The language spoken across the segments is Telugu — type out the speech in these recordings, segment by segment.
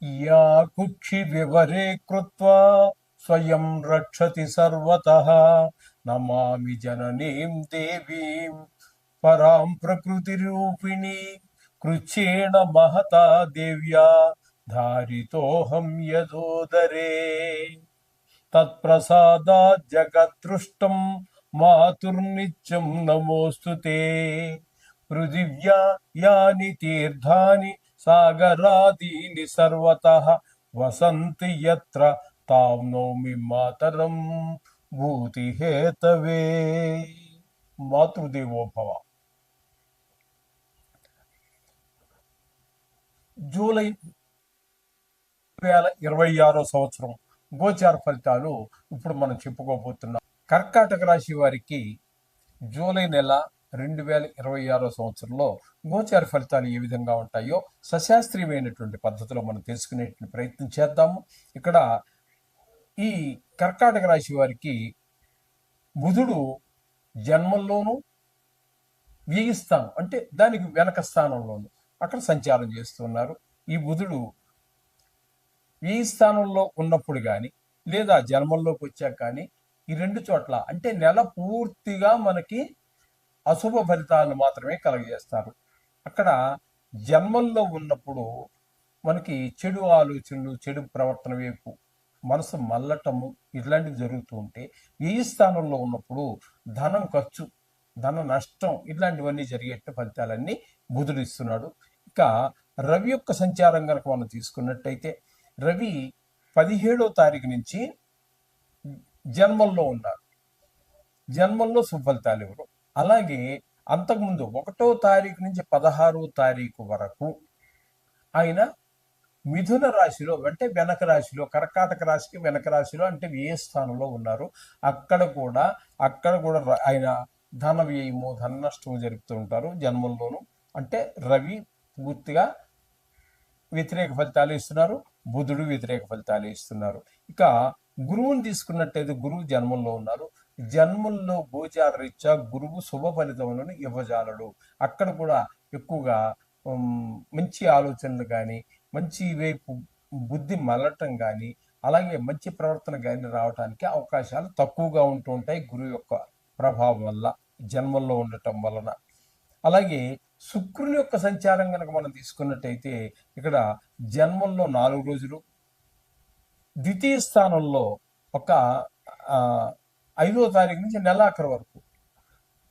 या कुक्षि विवरे कृत्वा स्वयं रक्षति सर्वतः नमामि जननीं देवीं परां प्रकृतिरूपिणी कृच्छ्रेण महता देव्या धारितोऽहं यदोदरे तत्प्रसादात् जगत्तृष्टं मातुर्नित्यं नमोऽस्तु ते पृथिव्या यानि तीर्थानि सागरादीनि सर्वतः वसन्ति यत्र तां नौमि मातरं भूतिहेतवे మాతృదేవో భవ. జూలై 2026 సంవత్సరం గోచార ఫలితాలు ఇప్పుడు మనం చెప్పుకోబోతున్నాం. కర్కాటక రాశి వారికి జూలై నెల 2026 సంవత్సరంలో గోచార ఫలితాలు ఏ విధంగా ఉంటాయో సశాస్త్రీయమైనటువంటి పద్ధతిలో మనం తెలుసుకునే ప్రయత్నం చేద్దాము. ఇక్కడ ఈ కర్కాటక రాశి వారికి బుధుడు జన్మంలోనూ వ్యయిస్తాను అంటే దానికి వెనక స్థానంలోను అక్కడ సంచారం చేస్తున్నారు. ఈ బుధుడు వ్యయి స్థానంలో ఉన్నప్పుడు కానీ లేదా జన్మంలోకి వచ్చాక కానీ ఈ రెండు చోట్ల అంటే నెల పూర్తిగా మనకి అశుభ ఫలితాలను మాత్రమే కలగజేస్తారు. అక్కడ జన్మంలో ఉన్నప్పుడు మనకి చెడు ఆలోచనలు, చెడు ప్రవర్తన వైపు మనసు మల్లటము ఇట్లాంటివి జరుగుతూ ఉంటే, వ్యయి స్థానంలో ఉన్నప్పుడు ధనం ఖర్చు, ధన నష్టం ఇట్లాంటివన్నీ జరిగేట ఫలితాలన్నీ బుధుడు ఇస్తున్నాడు. ఇక రవి యొక్క సంచారం కనుక మనం తీసుకున్నట్టయితే రవి 17వ తారీఖు నుంచి జన్మంలో ఉన్నారు. జన్మంలో సుఫలితాలు ఇవ్వరు. అలాగే అంతకుముందు 1వ తారీఖు నుంచి 16వ తారీఖు వరకు ఆయన మిథున రాశిలో అంటే వెనక రాశిలో, కర్కాటక రాశికి వెనక రాశిలో అంటే వ్యయ స్థానంలో ఉన్నారు. అక్కడ కూడా ఆయన ధన వ్యయము, ధన నష్టము జరుపుతూ ఉంటారు జన్మంలోను. అంటే రవి పూర్తిగా వ్యతిరేక ఫలితాలు ఇస్తున్నారు, బుధుడు వ్యతిరేక ఫలితాలు ఇస్తున్నారు. ఇక గురువుని తీసుకున్నట్టయితే గురువు జన్మంలో ఉన్నారు. జన్మంలో గోచార రీత్యా గురువు శుభ ఫలితములను ఇవ్వజాలడు. అక్కడ కూడా ఎక్కువగా మంచి ఆలోచనలు కానీ, మంచి వైపు బుద్ధి మళ్ళటం కానీ, అలాగే మంచి ప్రవర్తన కానీ రావడానికి అవకాశాలు తక్కువగా ఉంటూ ఉంటాయి గురువు యొక్క ప్రభావం వల్ల, జన్మంలో ఉండటం వలన. అలాగే శుక్రుని యొక్క సంచారం కనుక మనం తీసుకున్నట్టయితే ఇక్కడ జన్మంలో 4 రోజులు, ద్వితీయ స్థానంలో ఒక 5వ తారీఖు నుంచి నెలాఖరు వరకు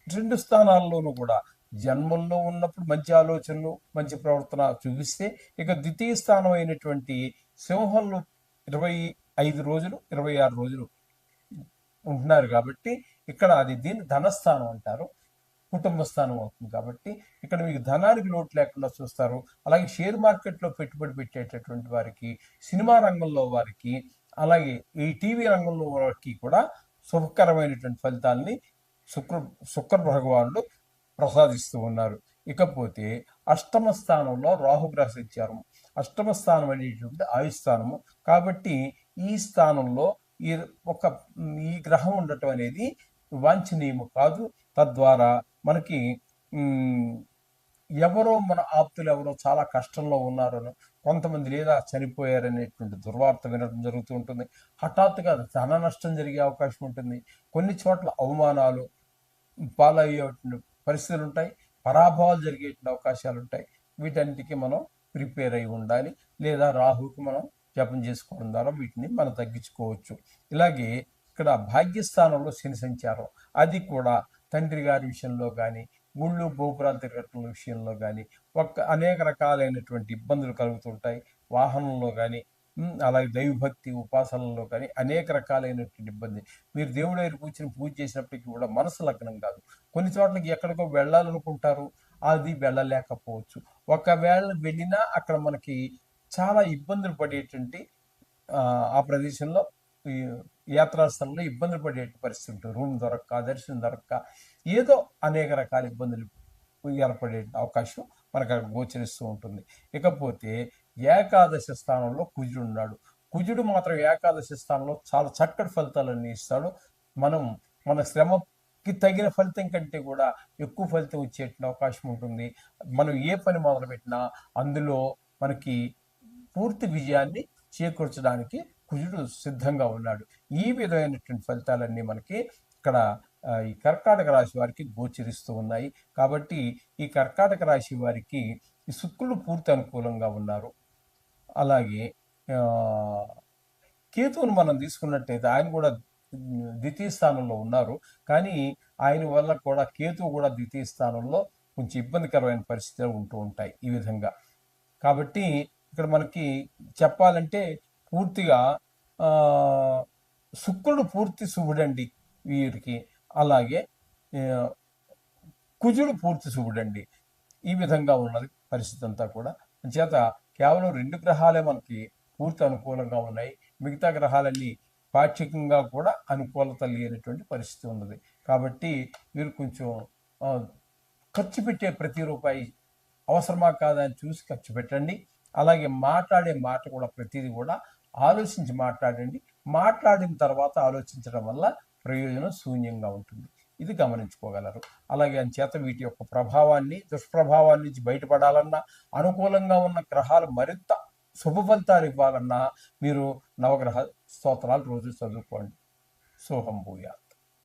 2 స్థానాల్లోనూ కూడా జన్మంలో ఉన్నప్పుడు మంచి ఆలోచనలు, మంచి ప్రవర్తన చూపిస్తే, ఇక ద్వితీయ స్థానం అయినటువంటి సింహంలో 25 రోజులు, 26 రోజులు ఉంటున్నారు కాబట్టి ఇక్కడ దీన్ని ధనస్థానం అంటారు, కుటుంబ స్థానం అవుతుంది. కాబట్టి ఇక్కడ మీకు ధనానికి లోటు లేకుండా చూస్తారు. అలాగే షేర్ మార్కెట్లో పెట్టుబడి పెట్టేటటువంటి వారికి, సినిమా రంగంలో వారికి, అలాగే ఈ టీవీ రంగంలో వారికి కూడా శుభకరమైనటువంటి ఫలితాలని శుక్ర భగవానుడు ప్రసాదిస్తూ ఉన్నారు. ఇకపోతే అష్టమ స్థానంలో రాహుగ్రహ సంచారం. అష్టమ స్థానం అనేటువంటి ఆయుస్థానము కాబట్టి ఈ స్థానంలో ఈ గ్రహం ఉండటం అనేది వాంఛనీయము కాదు. తద్వారా మనకి మన ఆప్తులు ఎవరో చాలా కష్టంలో ఉన్నారని, కొంతమంది లేదా చనిపోయారనేటువంటి దుర్వార్త వినడం జరుగుతూ ఉంటుంది. హఠాత్తుగా ధన నష్టం జరిగే అవకాశం ఉంటుంది. కొన్ని చోట్ల అవమానాలు పాలయ్యే పరిస్థితులు ఉంటాయి, పరాభవాలు జరిగే అవకాశాలు ఉంటాయి. వీటన్నిటికీ మనం ప్రిపేర్ అయి ఉండాలి. లేదా రాహుకి మనం జపం చేసుకోవడం ద్వారా వీటిని మనం తగ్గించుకోవచ్చు. ఇలాగే ఇక్కడ భాగ్యస్థానంలో శని సంచారం, అది కూడా తండ్రి గారి విషయంలో కానీ, గుళ్ళు గోపురాలు తిరగటం విషయంలో కానీ అనేక రకాలైనటువంటి ఇబ్బందులు కలుగుతుంటాయి. వాహనంలో కానీ, అలాగే దైవభక్తి ఉపాసనలో కానీ అనేక రకాలైనటువంటి ఇబ్బంది. మీరు దేవుడి దగ్గర కూర్చొని పూజ చేసినప్పటికీ కూడా మనసు లగ్నం కాదు. కొన్ని చోట్లకి ఎక్కడికో వెళ్ళాలనుకుంటారు, అది వెళ్ళలేకపోవచ్చు. ఒకవేళ వెళ్ళినా అక్కడ మనకి చాలా ఇబ్బందులు పడేటువంటి ఆ ప్రదేశంలో, ఈ యాత్రాస్థలంలో ఇబ్బందులు పడే పరిస్థితి ఉంటుంది. రూమ్ దొరక్క, దర్శనం దొరక్క, ఏదో అనేక రకాల ఇబ్బందులు ఏర్పడే అవకాశం మనకు గోచరిస్తూ ఉంటుంది. ఇకపోతే ఏకాదశి స్థానంలో కుజుడు ఉన్నాడు. కుజుడు మాత్రం ఏకాదశి స్థానంలో చాలా చక్కటి ఫలితాలన్నీ ఇస్తాడు. మన శ్రమకి తగిన ఫలితం కంటే కూడా ఎక్కువ ఫలితం వచ్చే అవకాశం ఉంటుంది. మనం ఏ పని మొదలుపెట్టినా అందులో మనకి పూర్తి విజయాన్ని చేకూర్చడానికి కుజుడు సిద్ధంగా ఉన్నాడు. ఈ విధమైనటువంటి ఫలితాలన్నీ మనకి ఇక్కడ ఈ కర్కాటక రాశి వారికి గోచరిస్తూ ఉన్నాయి. కాబట్టి ఈ కర్కాటక రాశి వారికి ఈ శుక్రుడు పూర్తి అనుకూలంగా ఉన్నారు. అలాగే కేతువును మనం తీసుకున్నట్టయితే ఆయన కూడా ద్వితీయ స్థానంలో ఉన్నారు. కానీ ఆయన వల్ల కూడా కేతువు కూడా ద్వితీయ స్థానంలో కొంచెం ఇబ్బందికరమైన పరిస్థితులు ఉంటూ ఉంటాయి ఈ విధంగా. కాబట్టి ఇక్కడ మనకి చెప్పాలంటే పూర్తిగా శుక్రుడు పూర్తి శుభుడండి వీరికి. అలాగే కుజుడు పూర్తి శుభుడండి. ఈ విధంగా ఉన్నది పరిస్థితి అంతా కూడా. చేత కేవలం 2 గ్రహాలే మనకి పూర్తి అనుకూలంగా ఉన్నాయి. మిగతా గ్రహాలన్నీ పాక్షికంగా కూడా అనుకూలత లేనటువంటి పరిస్థితి ఉన్నది. కాబట్టి మీరు కొంచెం ఖర్చు పెట్టే ప్రతి రూపాయి అవసరమా కాదా అని చూసి ఖర్చు పెట్టండి. అలాగే మాట్లాడే మాట కూడా ప్రతిదీ కూడా ఆలోచించి మాట్లాడండి. మాట్లాడిన తర్వాత ఆలోచించడం వల్ల ప్రయోజనం శూన్యంగా ఉంటుంది. ఇది గమనించుకోగలరు. అలాగే అంచేత వీటి యొక్క ప్రభావాన్ని, దుష్ప్రభావాన్ని నుంచి బయటపడాలన్నా, అనుకూలంగా ఉన్న గ్రహాలు మరింత శుభ ఫలితాలు ఇవ్వాలన్నా మీరు నవగ్రహ స్తోత్రాలు రోజు చదువుకోండి. శుభం భూయాత్.